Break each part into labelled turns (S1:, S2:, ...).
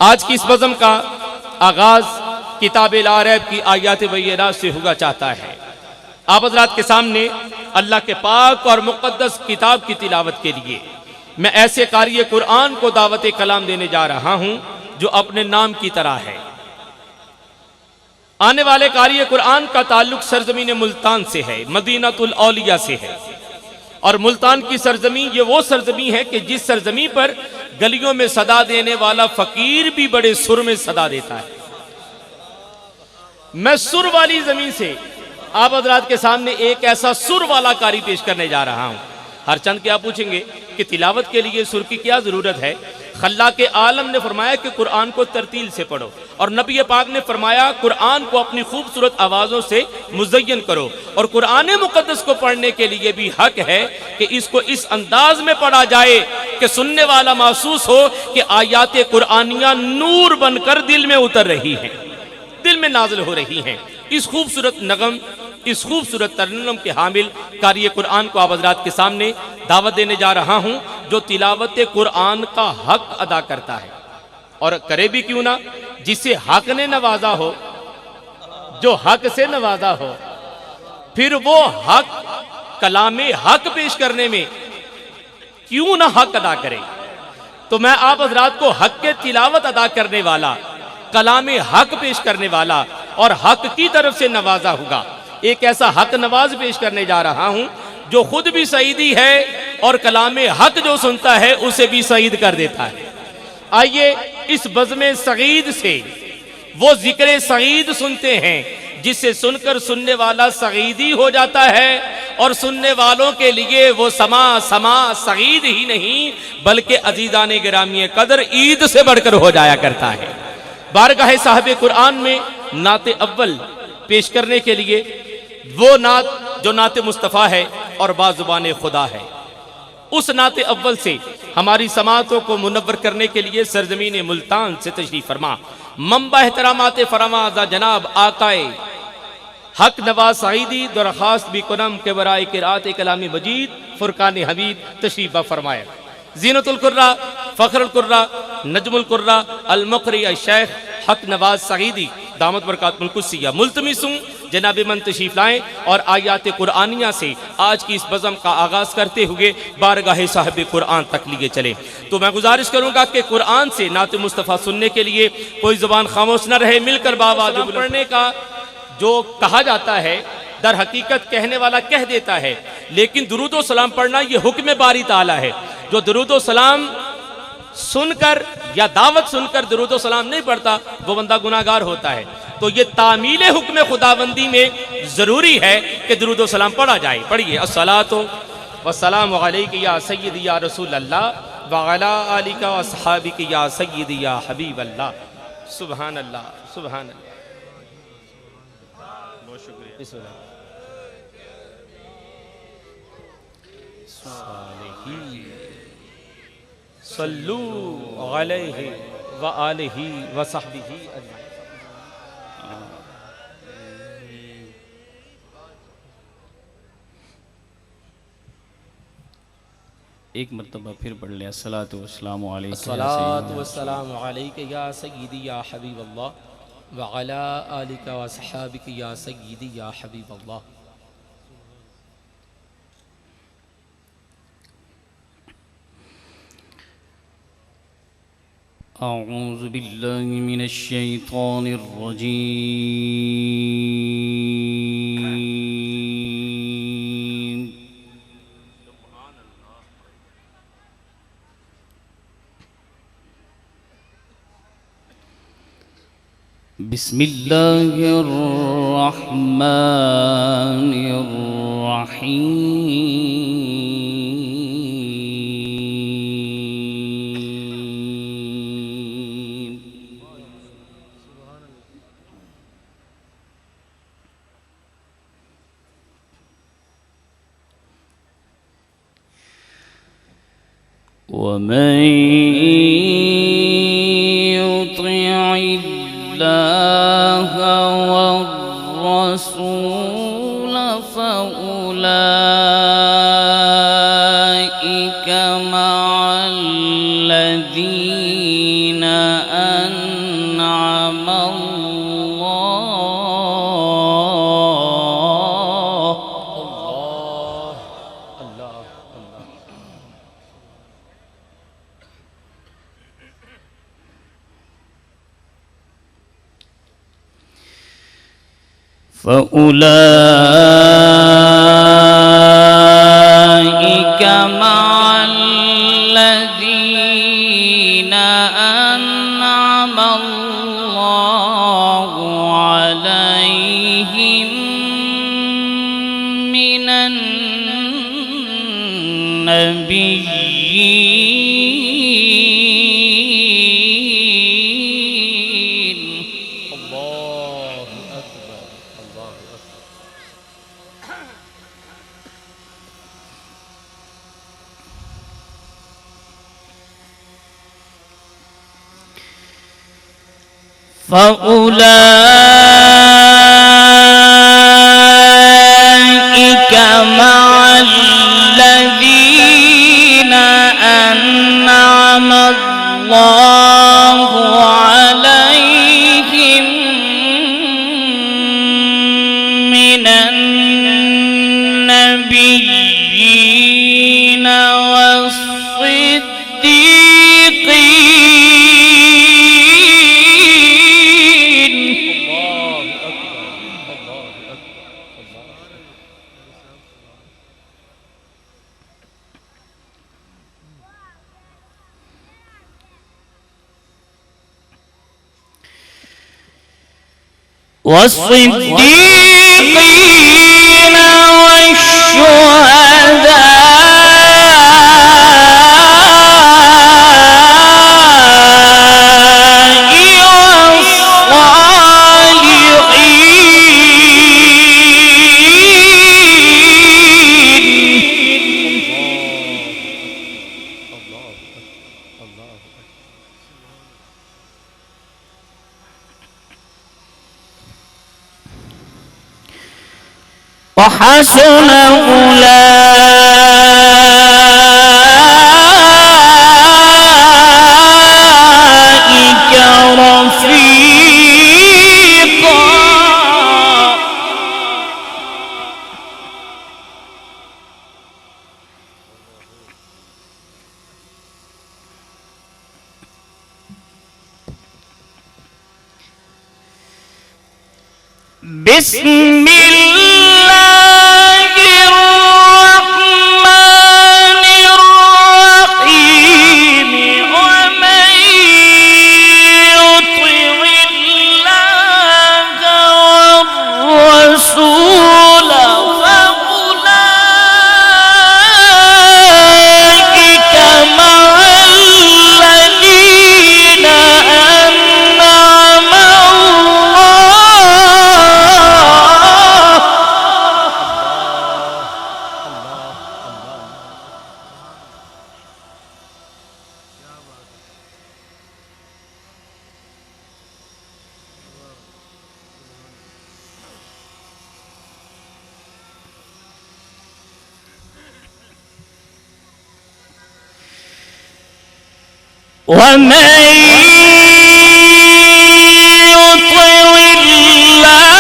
S1: आज की इस बज़म का आगाज किताब ला रैब की आयात बय्यिनात से हुआ चाहता है। आप हज़रात के सामने अल्लाह के पाक और मुक़द्दस किताब की तिलावत के लिए मैं ऐसे कारी कुरान को दावत कलाम देने जा रहा हूं जो अपने नाम की तरह है। आने वाले कारी कुरान का ताल्लुक सरजमीन मुल्तान से है, मदीनतुल औलिया से है। और मुल्तान की सरजमी ये वो सरजमी है कि जिस सरजमी पर गलियों में सदा देने वाला फकीर भी बड़े सुर में सदा देता है। मैं सुर वाली जमीन से आप हज़रात के सामने एक ऐसा सुर वाला कारी पेश करने जा रहा हूं। हर चंद क्या पूछेंगे कि तिलावत के लिए सुर की क्या जरूरत है। खल्लाक़े आलम ने फरमाया कि कुरान को तरतील से पढ़ो, और नबी पाक ने फरमाया कुरान को अपनी खूबसूरत आवाज़ों से मुज़य्यन करो। और कुरान मुक़द्दस को पढ़ने के लिए भी हक है कि इसको इस अंदाज में पढ़ा जाए कि सुनने वाला महसूस हो कि आयात कुरानियाँ नूर बनकर दिल में उतर रही हैं, दिल में नाजिल हो रही हैं। इस खूबसूरत नगम, इस खूबसूरत तरन्नुम के हामिल कारी कुरान को आप हज़रात के सामने दावत देने जा रहा हूं, जो तिलावत कुरान का हक अदा करता है। और करे भी क्यों ना, जिसे हक ने नवाजा हो, जो हक से नवाजा हो, फिर वो हक कलामे हक पेश करने में क्यों ना हक अदा करे। तो मैं आप हज़रात को हक के तिलावत अदा करने वाला, कलामे हक पेश करने वाला और हक की तरफ से नवाजा होगा, एक ऐसा हक नवाज पेश करने जा रहा हूं जो खुद भी सईदी है और कलामे हक जो सुनता है उसे भी सईद कर देता है। आइए इस बज़्म सईद से वो जिक्र सईद सुनते हैं जिसे सुनकर सुनने वाला सईदी हो जाता है, और सुनने वालों के लिए वो समा सईद ही नहीं बल्कि अजीज़ान गिरामी कदर ईद से बढ़कर हो जाया करता है। बारगाह साहिब कुरान में नाते अव्वल पेश करने के लिए वो नात जो नाते मुस्तफ़ा है और बाज़ुबान खुदा है, उस नाते अव्वल से हमारी समातों को मुनव्वर करने के लिए सरजमीन मुल्तान से तशरीफ फरमा मंबा एहतरामात फरामाज़ा जनाब आकाए हक नवाज सईदी दरखास्त भी कुनम के बराए किरात कलामी मजीद फुरकान हमीद तशरीफ फरमाया। ज़ीनतुल कुर्रा, फ़ख्रुल कुर्रा, नजमुल कुर्रा, अल मुक़री शेख हक नवाज सईदी दामत बरकातुहुल कुद्सिया मुल्तमिसूं जनाब मन तशरीफ लाएँ और आयात कुरानिया से आज की इस बज़म का आगाज़ करते हुए बारगाह साहिब कुरान तक लिए चले। तो मैं गुजारिश करूँगा कि कुरान से नात मुस्तफ़ा सुनने के लिए कोई ज़ुबान खामोश न रहे, मिलकर बाबा जो पढ़ने का जो कहा जाता है दर हकीकत कहने वाला कह देता है, लेकिन दुरूद सलाम पढ़ना ये हुक्म बारी ताला है। जो दुरूद सलाम सुनकर या दावत सुनकर दुरूद सलाम नहीं पढ़ता वो बंदा गुनाहगार होता है। तो ये तामील हुक्म खुदाबंदी में जरूरी है कि दुरूद सलाम पढ़ा जाए। पढ़िए अस्सलातु वस्सलामु अलैका या सय्यदी या रसूल अल्लाह व अला आलिका व अस्हाबिका या सय्यदी या हबीब अल्लाह। सुभान अल्लाह, सुभान अल्लाह। बहुत शुक्रिया। सल्लू अलैहि व आलिहि व सहबिही अजमईन।
S2: एक मरतबा फिर पढ़ लिया अस्सलातु वस्सलामु अलैका
S1: अस्सलातु वस्सलामु अलैका या सय्यदी या हबीब अल्लाह व अला आलिका व अस्हाबिका या सय्यदी या हबीब अल्लाह।
S2: अऊज़ु बिल्लाहि मिनश शैतानिर रजीम। बिस्मिल्लाहिर रहमानिर रहीम। वमन युतिइल्लाह वर्रसूल फउलाइका मअल्लज़ीना فأولئك مع الذين أنعم الله عليهم من النبيين.
S1: الله أكبر الله أكبر.
S2: فأولئك مع الذين أنعم الله عليهم من النبيين والصديقين.
S1: الله أكبر الله أكبر الله أكبر.
S2: والصديقين والشهداء والصالحين.
S1: الله أكبر الله أكبر.
S2: وحسن أولئك رفيقا. بسم الله الرحمن الرحيم. ومن يطع الله والرسول فأولئك مع الذين أنعم ومن يطع الله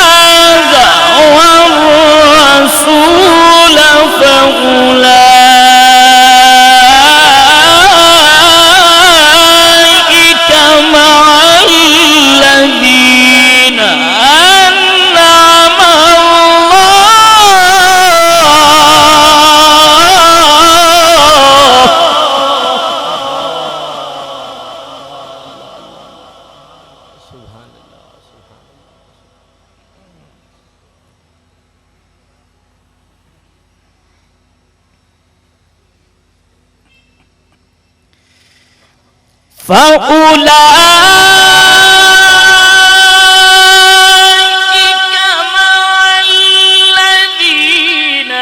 S2: والرسول فأولئك مع الذين أنعم
S1: سبحان الله سبحان الله.
S2: فأولئك مع الذين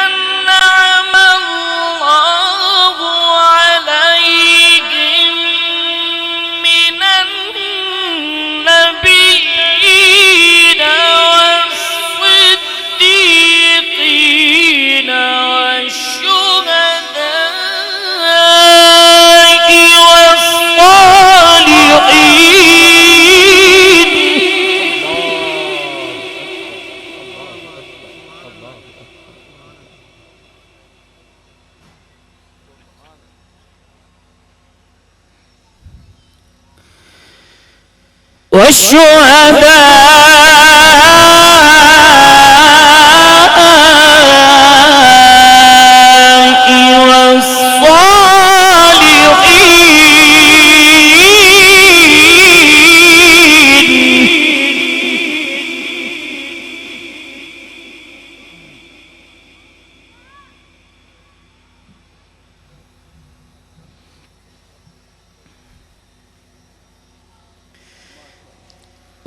S2: أنعم الله عليهم من النبيين والصديقين والشهداء والشهداء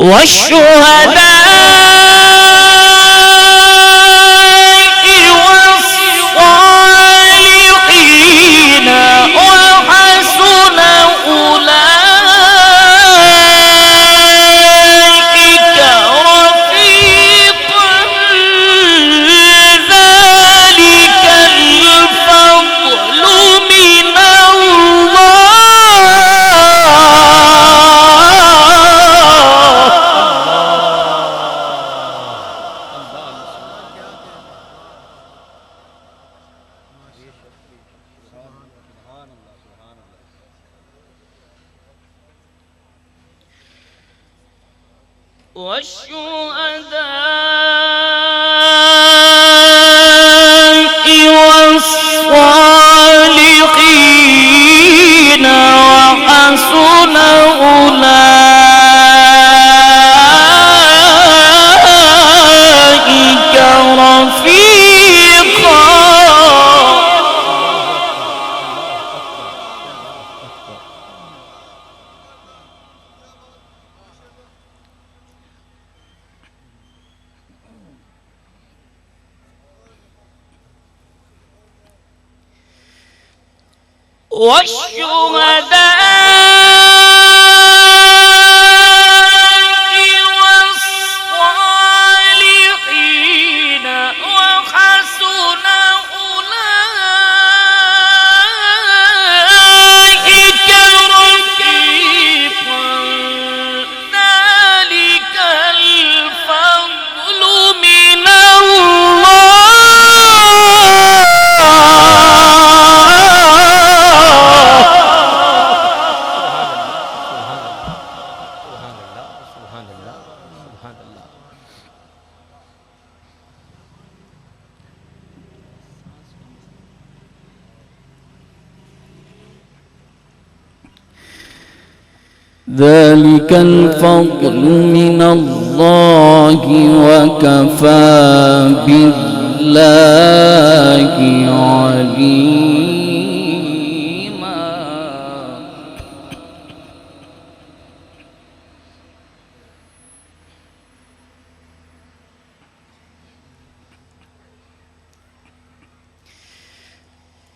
S3: والشهداء والصالحين وحسن أولئك رفيقا ذلك الفضل من والشهداء والصالحين وحسن أولئك رفيقا. والشهداء والصالحين وحسن أولئك رفيقا ذلك الفضل من ذلك الفضل من الله وكفى بالله عليما.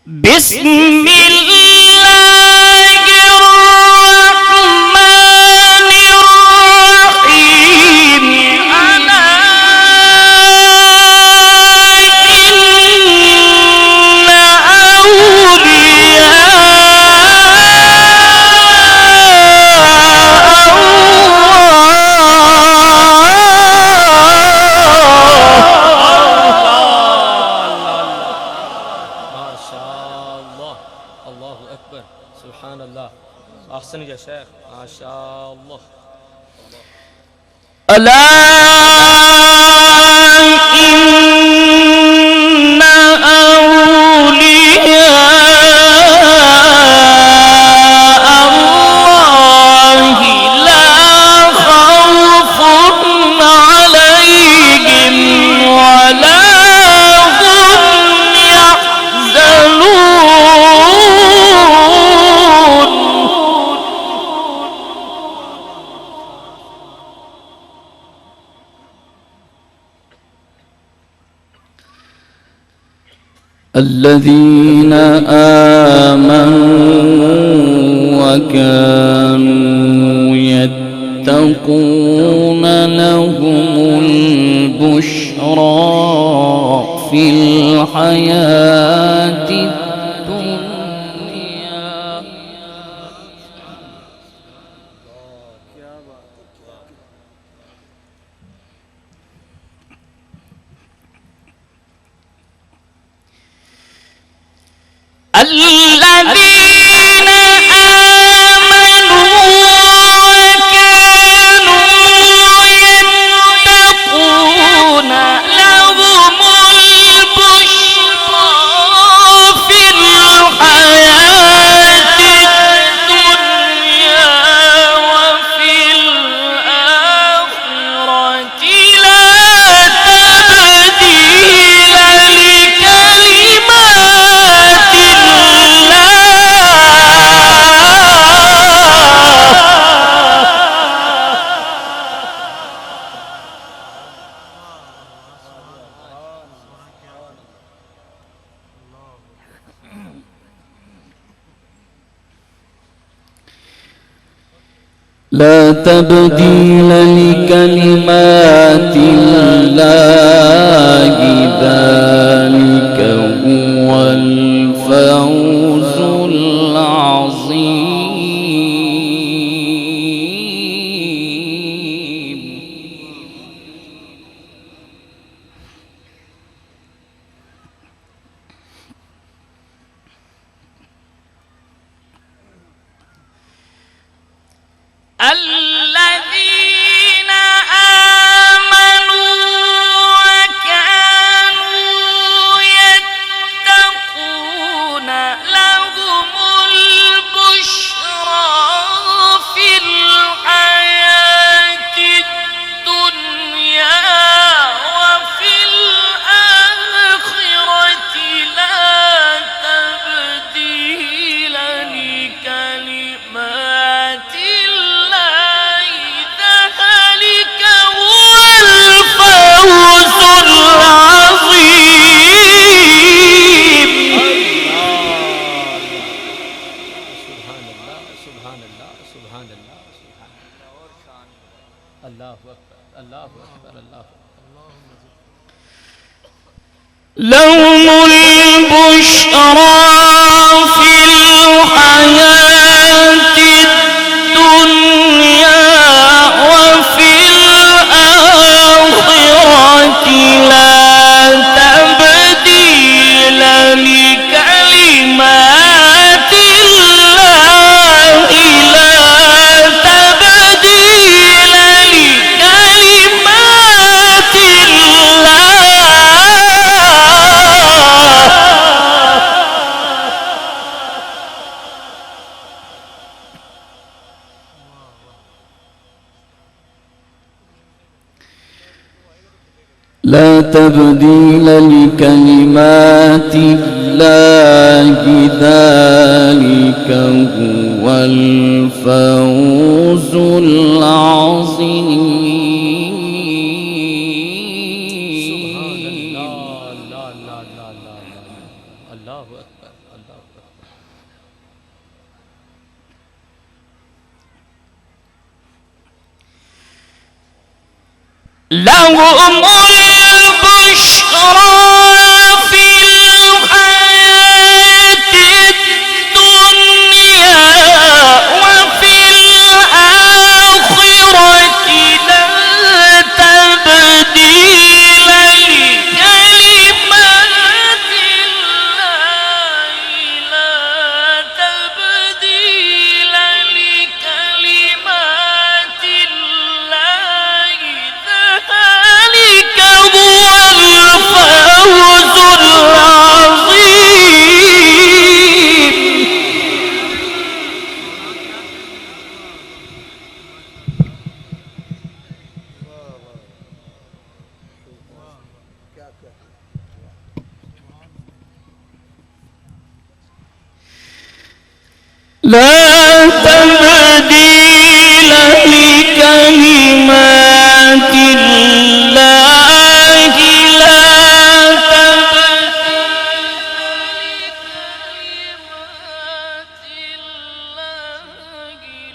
S3: بسم الله الرحمن الرحيم. ألا إن
S1: सुभान अल्लाह। अहसन या शेख, माशाअल्लाह।
S3: अला इन्ना औलिया अल्लाहि ला खौफुन अलैहिम वला हुम यहज़नून। الذين آمنوا وكانوا يتقون لهم البشرى في الحياة الدنيا. الذين آمنوا وكانوا يتقون لهم البشرى في الحياة الدنيا وفي الآخرة لا تبديل لكلمات الله
S2: لا تبديل لكلمات الله ذلك هو الفوز العظيم.
S3: الذين آمنوا وكانوا يتقون لهم البشرى في الحياة الدنيا وفي الآخرة لا تبديل لكلمات الله ذلك هو الفوز العظيم.
S1: سبحان الله سبحان الله سبحان الله سبحان الله अकबर अल्लाह अकबर अल्लाह
S3: لهم البشرى في الحياة الدنيا وفي الآخرة لا تبديل لكلمات الله لا تبديل لكلمات الله.
S2: لا تبديل لكلمات الله ذلك هو الفوز العظيم.
S1: अल्लाह अकबर अल्लाह अकबर.
S3: لهم البشرى في الحياة الدنيا وفي الآخرة لا تبديل لكلمات الله لا تبديل لكلمات الله ذلك هو الفوز العظيم. لا تبديل لكلمات الله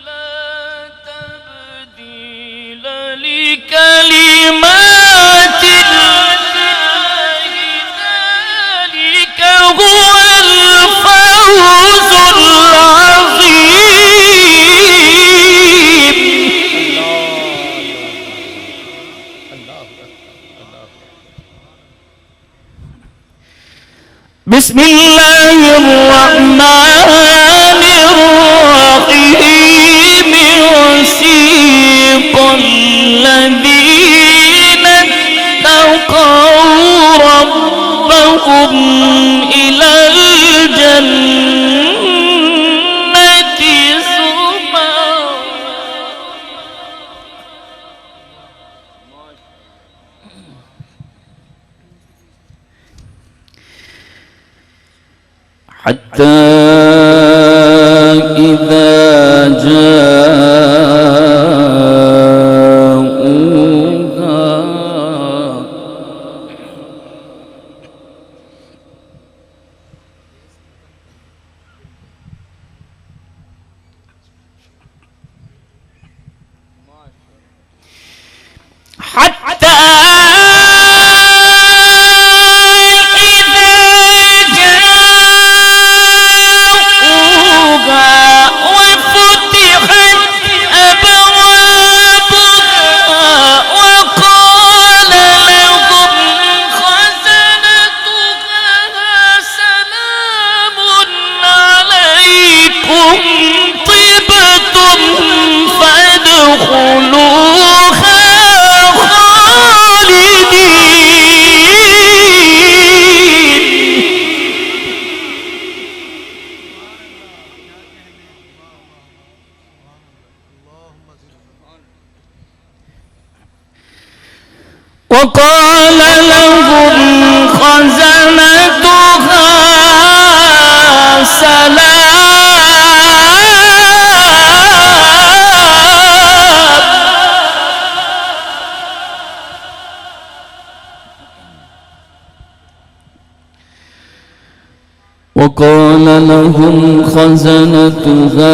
S3: لا تبديل لكلمات الله ذلك هو الفوز العظيم. بسم الله الرحمن الرحيم. وسيق الذين اتقوا ربهم إلى الجنة زمرا
S2: حتى إذا جاءوها
S3: وقال لهم خزنتها
S2: وقال لهم خزنتها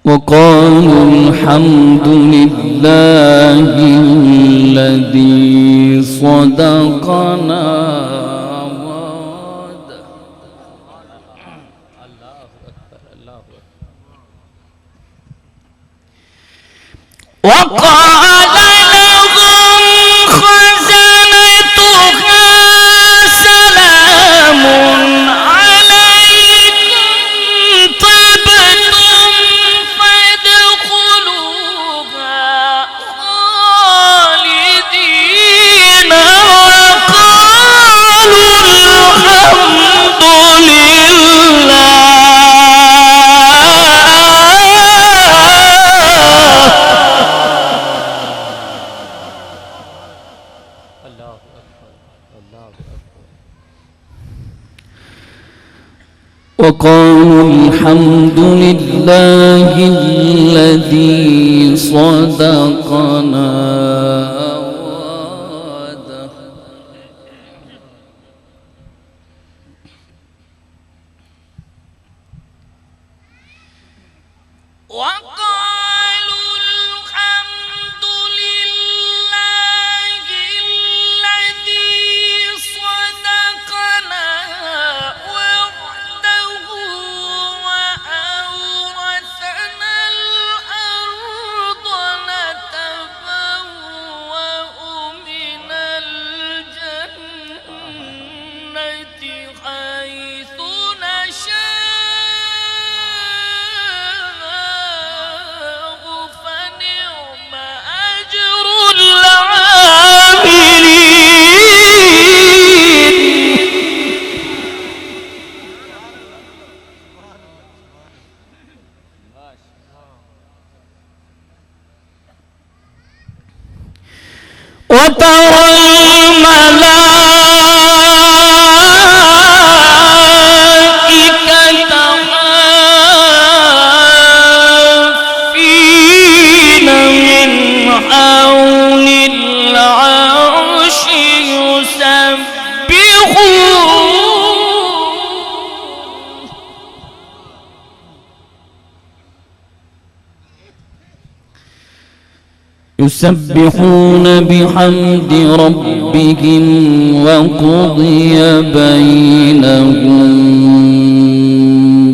S2: وقالوا الحمد لله الذي صدقنا
S3: وقال لهم خزنتها سلام عليكم طبتم فادخلوها خالدين وقالوا الحمد لله.
S2: وقالوا الحمد لله الذي صدقنا وعده
S3: وقالوا الحمد لله الذي صدقنا وعده وأورثنا الأرض نتبوأ من الجنة حيث نشاء فنعم أجر العاملين. وترى الملائكة حافين من حول العرش يسبحون.
S2: يسبحون بحمد ربهم وقضي بينهم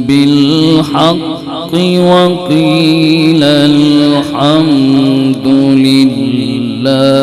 S2: بالحق وقيل الحمد لله.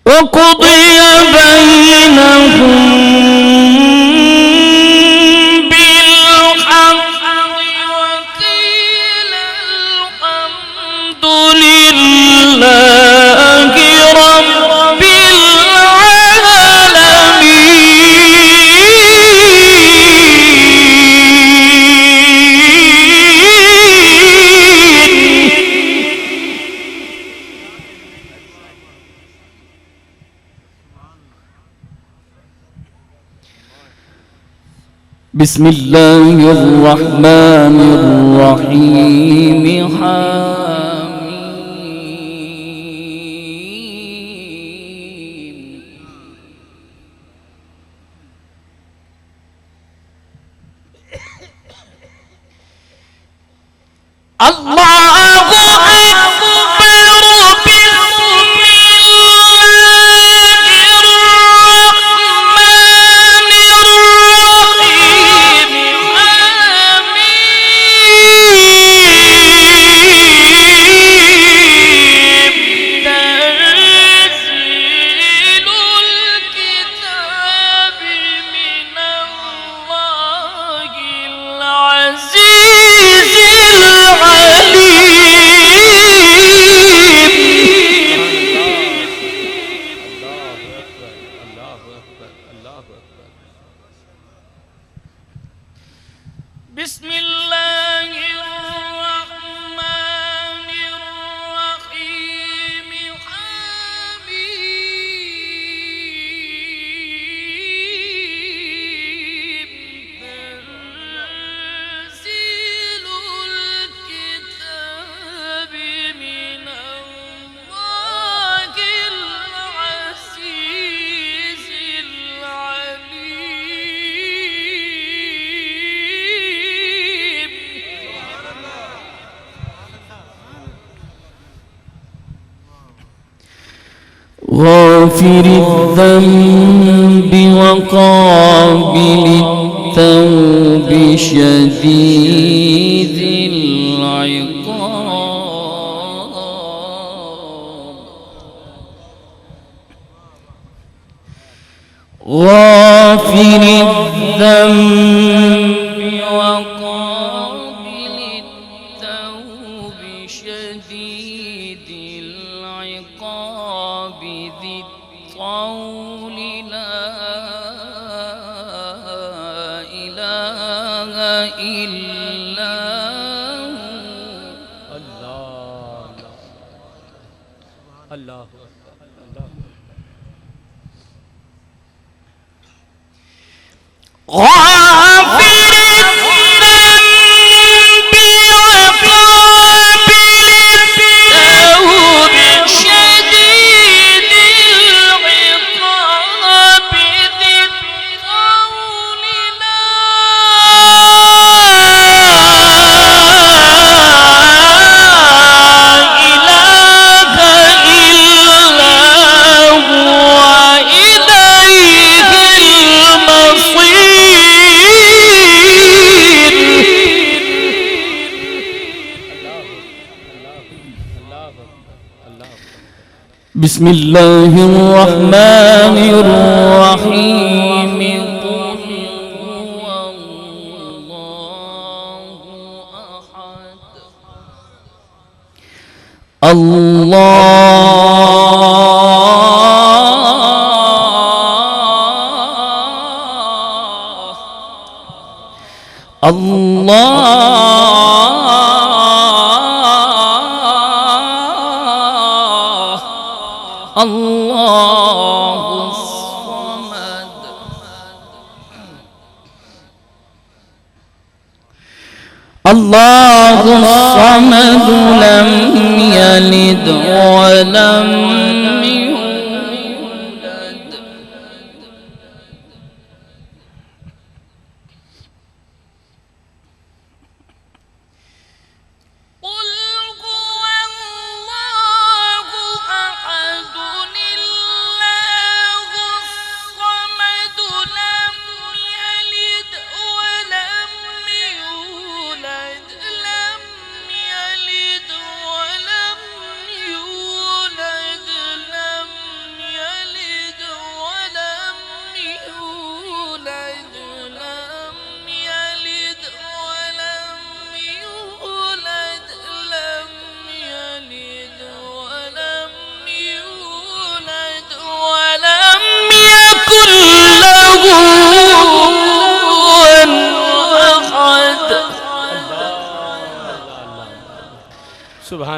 S2: وقضي بينهم بالحق وقيل الحمد لله رب بسم الله الرحمن الرحيم. حميم. الله بسم الله الرحمن الرحيم. حميم. تنزيل الكتاب من الله العزيز العليم. غافر الذنب وقابل التوب شديد العقاب. غافر الذنب وقابل التوب شديد العقاب ذي الطول لا إله إلا هو.
S1: الله
S3: غافر الذنب وقابل التوب شديد العقاب ذي الطول لا إله إلا هو إليه المصير.
S2: बिस्मिल्लाहिर्रहमानिर्रहीम। अल्लाहुस समद लम यलिद वलम यूलद।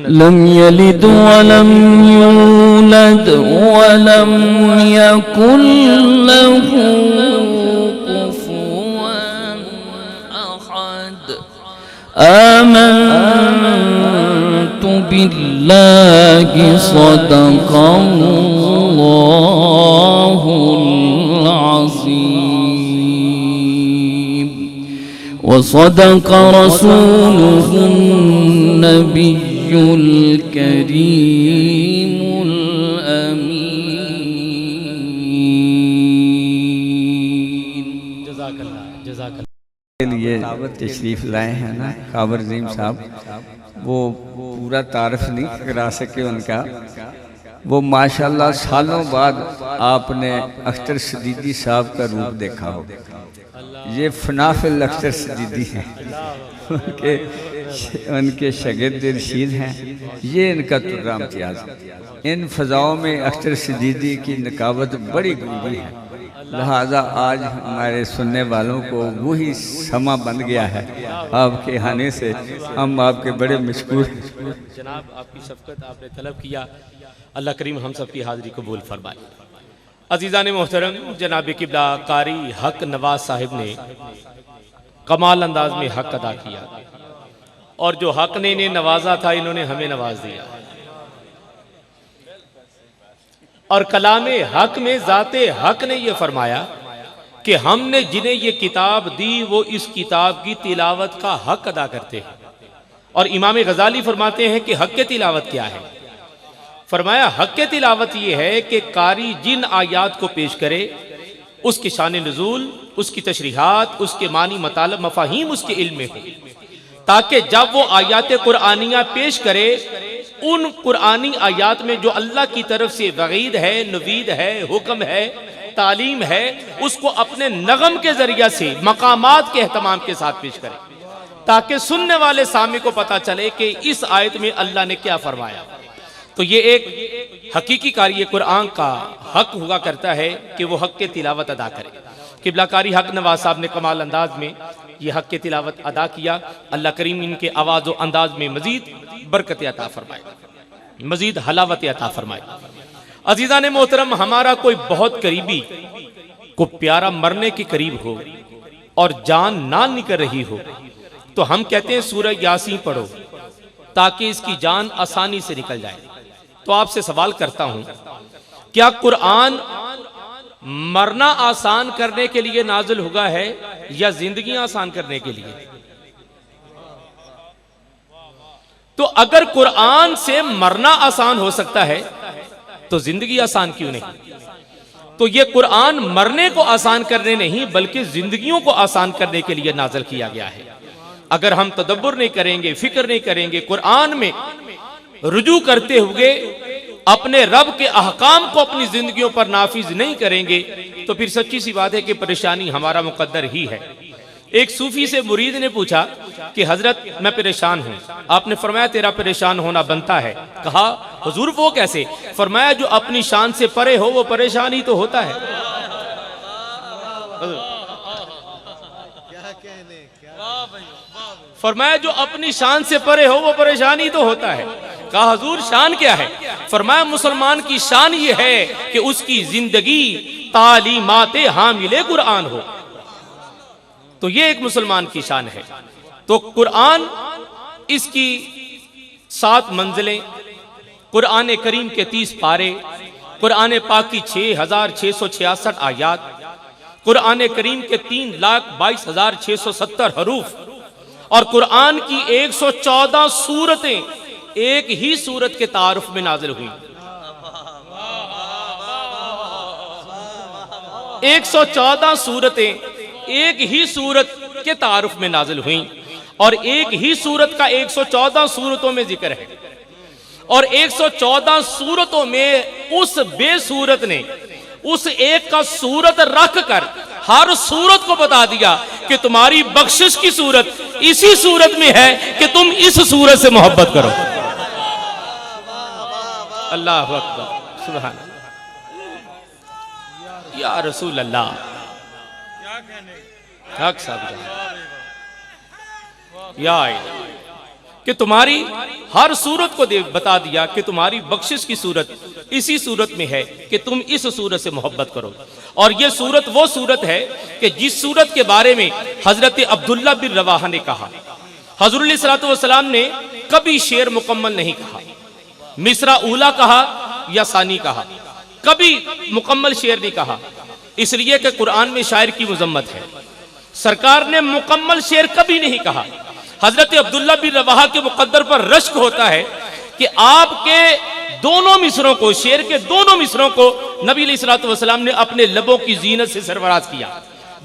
S2: लम यलिद वलम यूलद वलम यकुल लहू कुफुवन अहद। आमनतु बिल्लाहि सदक़ल्लाहुल अज़ीम व सदक़ रसूलुहुन नबियुल करीमुल अमीन।
S4: के लिए तशरीफ लाए हैं ना काबर अज़ीम साहब, वो पूरा तारफ नहीं करा सके उनका। वो माशाल्लाह सालों बाद आपने अख्तर सदीदी साहब का रूप देखा हो। ये फनाफिल अख्तर सदीदी हैं, उनके शागिर्द रशीद हैं। ये इनका तुर्रा इम्तियाज़। इन फ़ज़ाओं में अख्तर सदीदी की नकाबत बड़ी गूंगी है, लिहाजा आज हमारे सुनने वालों को वही समा बन गया है। आपके आने से हम आपके बड़े मशकूर हैं।
S1: जनाब, आपकी शफ़क़त आपने तलब किया, अल्लाह करीम हम सब की हाज़िरी कबूल फरमाए। अज़ीज़ान मोहतरम, जनाब किबला कारी हक नवाज साहिब ने कमाल अंदाज में हक अदा किया, और जो हक ने इन्हें नवाजा था, इन्होंने हमें नवाज दिया। और कलामे हक में ज़ाते हक ने यह फरमाया कि हमने जिन्हें ये किताब दी वो इस किताब की तिलावत का हक अदा करते हैं। और इमाम गजाली फरमाते हैं कि हक तिलावत क्या है। फरमाया हक तिलावत ये है कि कारी जिन आयात को पेश करे उसकी शान नुज़ूल, उसकी तशरीहात, उसके मानी मतलब मफाहीम उसके इल्म में हो, ताकि जब वो आयात कुरानियाँ पेश करे उन कुरानी आयात में जो अल्लाह की तरफ से वईद है, नवीद है, हुक्म है, तालीम है, उसको अपने नगम के जरिया से मकामात के एहतमाम के साथ पेश करे, ताकि सुनने वाले सामी को पता चले कि इस आयत में अल्लाह ने क्या फरमाया। तो ये एक हकीकी कारी कुरान का हक हुआ करता है कि वो हक के तिलावत अदा करे। किबला कारी हक नवाज साहब ने कमाल अंदाज में ये हक के तिलावत अदा किया। अल्लाह करीम इनके आवाज़ व अंदाज में मजीद बरकत अता फरमाए, मजीद हलावत अता फरमाए। अजीज़ान मोहतरम, हमारा कोई बहुत करीबी को प्यारा मरने के करीब हो और जान ना निकल रही हो तो हम कहते हैं सूरह यासीन पढ़ो ताकि इसकी जान आसानी से निकल जाए। तो आपसे सवाल करता हूं, क्या कुरान मरना आसान करने के लिए नाजिल हुआ है या जिंदगी आसान करने के लिए? तो अगर कुरान से मरना आसान हो सकता है तो जिंदगी आसान क्यों नहीं? तो ये कुरान मरने को आसान करने नहीं बल्कि जिंदगियों को आसान करने के लिए नाजिल किया गया है। अगर हम तदब्बुर नहीं करेंगे, फिक्र नहीं करेंगे, कुरान में रुजू करते हुए अपने रब के अहकाम को अपनी जिंदगियों पर नाफिज नहीं करेंगे तो फिर सच्ची सी बात है कि परेशानी हमारा मुकद्दर ही है। एक सूफी से मुरीद ने पूछा कि हजरत मैं परेशान हूं। आपने फरमाया तेरा परेशान होना बनता है। कहा हुजूर वो कैसे? फरमाया जो अपनी शान से परे हो वो परेशान ही तो होता है। फरमाया जो अपनी शान से परे हो वो परेशान ही तो होता है। कहा हुजूर शान क्या है? फरमाया मुसलमान की शान ये है कि उसकी जिंदगी तालीमाते हामिले कुरान हो। तो ये एक मुसलमान की शान है। तो कुरान, इसकी 7 मंजिलें, कुरान करीम के 30 पारे, कुरान पाक की 6666 आयात, कुरान करीम के 3,22,670 हरूफ और कुरान की 114 सूरतें एक ही सूरत के तारुफ में नाजिल हुई। 114 सूरतें एक ही सूरत के तारुफ में नाजिल हुई और एक ही सूरत का 114 सूरतों में जिक्र है और 114 सूरतों में उस बेसूरत ने उस एक का सूरत रख कर हर सूरत को बता दिया कि तुम्हारी बख्शिश की सूरत इसी सूरत में है कि तुम इस सूरत से मोहब्बत करो। अल्लाह अकबर, सुभान अल्लाह, या रसूल अल्लाह। हक साहब या कि तुम्हारी हर सूरत को बता दिया कि तुम्हारी बख्शिश की सूरत इसी सूरत में है कि तुम इस सूरत से मोहब्बत करो। और यह सूरत वो सूरत है कि जिस सूरत के बारे में हजरत अब्दुल्ला बिन रवाहा ने कहा, हुज़ूर सल्लल्लाहु अलैहि वसल्लम ने कभी शेर मुकम्मल नहीं कहा, मिसरा ऊला कहा या सानी कहा, कभी मुकम्मल शेर नहीं कहा, इसलिए कि कुरान में शायर की मजम्मत है। सरकार ने मुकम्मल शेर कभी नहीं कहा। हजरत अब्दुल्ला बिन रवाहा के मुकद्दर पर रश्क होता है कि आपके दोनों मिसरों को, शेर के दोनों मिसरों को नबी अलैहिस्सलातु वस्सलाम ने अपने लबों की जीनत से सरफराज किया।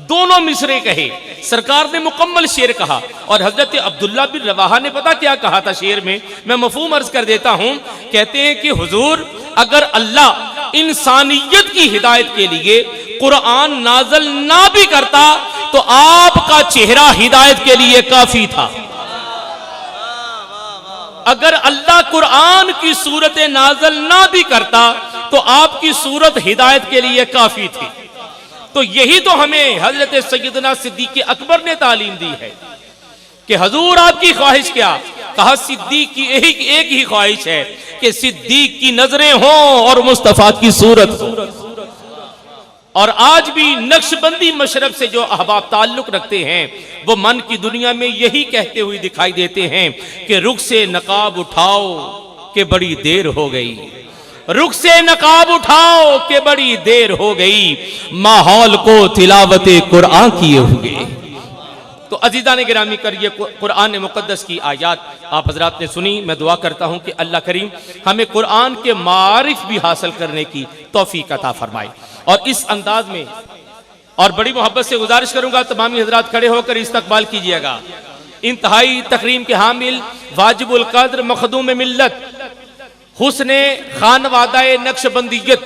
S1: दोनों मिसरे कहे, सरकार ने मुकम्मल शेर कहा। और हजरत अब्दुल्ला बिन रवाहा ने पता क्या कहा था शेर में? मैं मफहूम अर्ज कर देता हूं। कहते हैं कि हुजूर अगर अल्लाह इंसानियत की हिदायत के लिए कुरान नाज़िल ना भी करता तो आपका चेहरा हिदायत के लिए काफी था। अगर अल्लाह कुरान की सूरतें नाज़िल ना भी करता तो आपकी सूरत हिदायत के लिए काफी थी। तो यही तो हमें हजरत सैयदना सिद्दीक़ अकबर ने तालीम दी है कि हुजूर आपकी ख्वाहिश क्या? कहा सिद्दीक़ की एक ही ख्वाहिश है कि सिद्दीक़ की नजरें हों और मुस्तफा की सूरत हो। और आज भी नक्शबंदी मशरब से जो अहबाब ताल्लुक रखते हैं वो मन की दुनिया में यही कहते हुए दिखाई देते हैं कि रुख से नकाब उठाओ कि बड़ी देर हो गई, रुख से नकाब उठाओ कि बड़ी देर हो गई, माहौल को तिलावते कुरान किए हुए। तो अजीज़ान गिरामी कर ये कुरान मुक़द्दस की आयत आप हजरात ने सुनी। मैं दुआ करता हूँ कि अल्लाह करीम हमें कुरान के मारिफ भी हासिल करने की तौफीक अता फरमाए। और इस अंदाज में और बड़ी मोहब्बत से गुजारिश करूंगा तमामी हजरात खड़े होकर इस्तकबाल कीजिएगा। इंतहाई तकरीम के हामिल वाजिबुल कद्र मखदूम मिल्लत हुस्ने खानवादाए नक्शबंदियत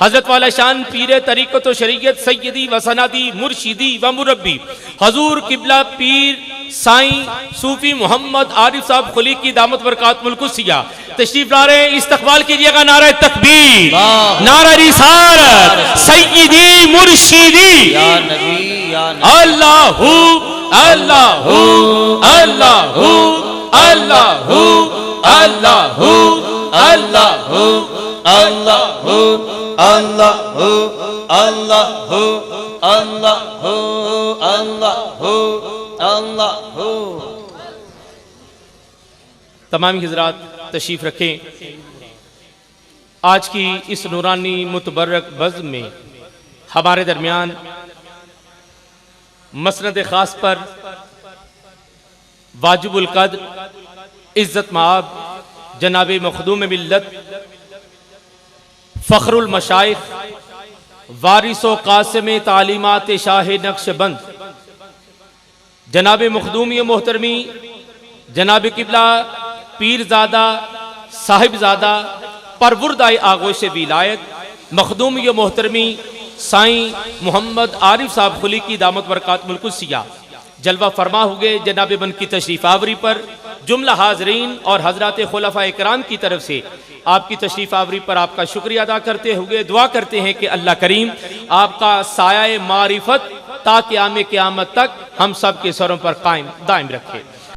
S1: हजरत वाला शान पीर तरीक़त व शरीयत सैयदी व सनदी मुर्शिदी व मुरब्बी हजूर किबला पीर साईं सूफी मोहम्मद आरिफ साहब खुली की दामत बरकात मुल्कुसिया तशरीफ ला रहे हैं। इस्तकबाल कीजिएगा। नारा तकबीर, नारा रिसालत, सैयदी मुर्शिदी, अल्लाहू अल्लाहू अल्लाहू अल्लाहू अल्लाहू अल्लाहू अल्लाहू अल्लाहू अल्लाहू अल्लाहू अल्लाहू अल्लाहू। तमाम हज़रात तशरीफ़ रखें। आज की इस नूरानी मुतबर्रक बज़्म में हमारे दरमियान मसनद ख़ास पर वाजिबुल कद्र इज़्ज़त माब जनाब मखदूम मिल्लत फ़ख्रुल मशाइख़ वारिसो कासिम तालीमात शाह नक्शबंद जनाब मखदूमी मोहतरमी जनाब किबला पीरजादा साहिबजादा परवुरदाए आगोश विलायत मखदूम ये मोहतरमी साईं मोहम्मद आरिफ साहब खुली की दामत बरकात मुल्कुसिया जलवा फरमा हुए जनाब बन की तशरीफ आवरी पर जुमला हाजरीन और हजरत खुलफा इकराम की तरफ से आपकी तशरीफ आवरी पर आपका शुक्रिया अदा करते हुए दुआ करते हैं कि अल्लाह करीम आपका साया मारिफत ता क़याम क़यामत तक हम सब के सरों पर कायम दायम रखे।